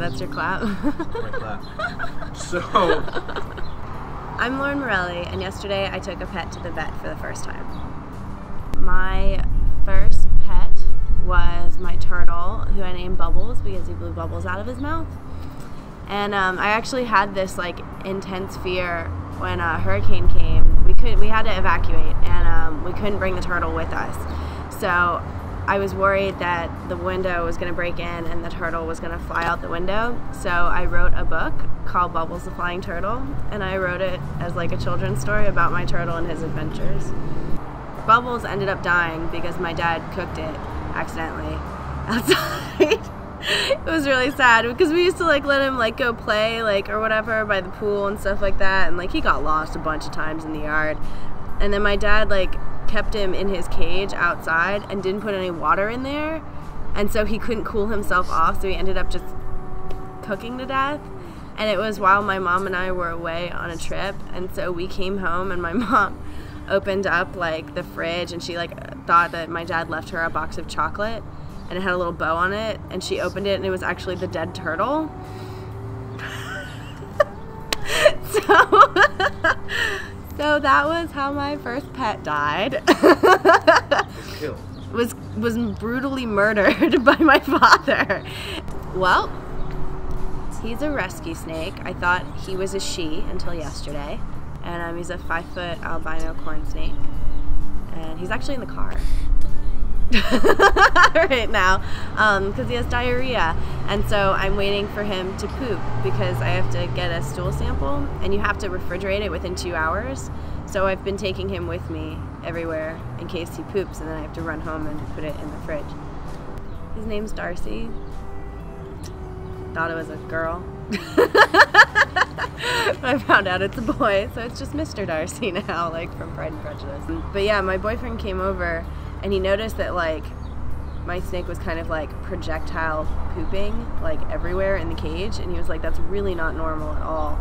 that's your clap. My clap. So, I'm Lauren Morelli, and yesterday I took a pet to the vet for the first time. My first pet was my turtle, who I named Bubbles because he blew bubbles out of his mouth. And I actually had this like intense fear when a hurricane came. We had to evacuate, and we couldn't bring the turtle with us. So I was worried that the window was going to break in and the turtle was going to fly out the window. So I wrote a book called Bubbles the Flying Turtle, and I wrote it as like a children's story about my turtle and his adventures. Bubbles ended up dying because my dad cooked it accidentally outside. It was really sad because we used to like let him like go play like or whatever by the pool and stuff like that, and like he got lost a bunch of times in the yard. And then my dad like kept him in his cage outside and didn't put any water in there, and so he couldn't cool himself off, so he ended up just cooking to death. And it was while my mom and I were away on a trip, and so we came home and my mom opened up like the fridge and she like thought that my dad left her a box of chocolate and it had a little bow on it, and she opened it and it was actually the dead turtle. So that was how my first pet died. killed. was brutally murdered by my father. Well, he's a rescue snake. I thought he was a she until yesterday. And he's a 5-foot albino corn snake. And he's actually in the car right now because he has diarrhea. And so I'm waiting for him to poop because I have to get a stool sample, and you have to refrigerate it within 2 hours. So I've been taking him with me everywhere in case he poops, and then I have to run home and put it in the fridge. His name's Darcy. Thought it was a girl. I found out it's a boy, so it's just Mr. Darcy now, like from Pride and Prejudice. But yeah, my boyfriend came over and he noticed that like my snake was kind of like projectile pooping like everywhere in the cage, and he was like, that's really not normal at all.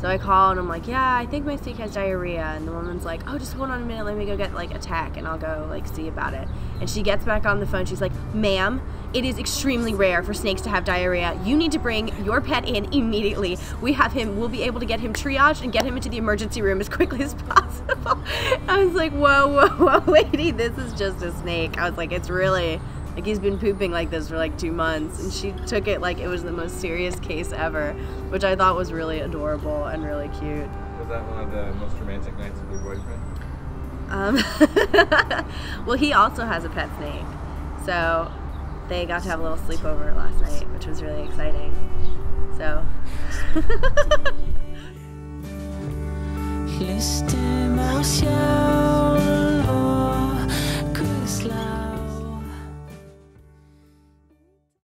So I called and I'm like, yeah, I think my snake has diarrhea. And the woman's like, oh, just hold on a minute, let me go get like a tack and I'll go like see about it. And she gets back on the phone, she's like, ma'am, it is extremely rare for snakes to have diarrhea. You need to bring your pet in immediately. We'll be able to get him triaged and get him into the emergency room as quickly as possible. I was like, whoa, whoa, whoa, lady, this is just a snake. I was like, it's really, like he's been pooping like this for like 2 months. And she took it like it was the most serious case ever, which I thought was really adorable and really cute. Was that one of the most romantic nights with your boyfriend? Well, he also has a pet snake. So they got to have a little sleepover last night, which was really exciting. So. Juste émotion.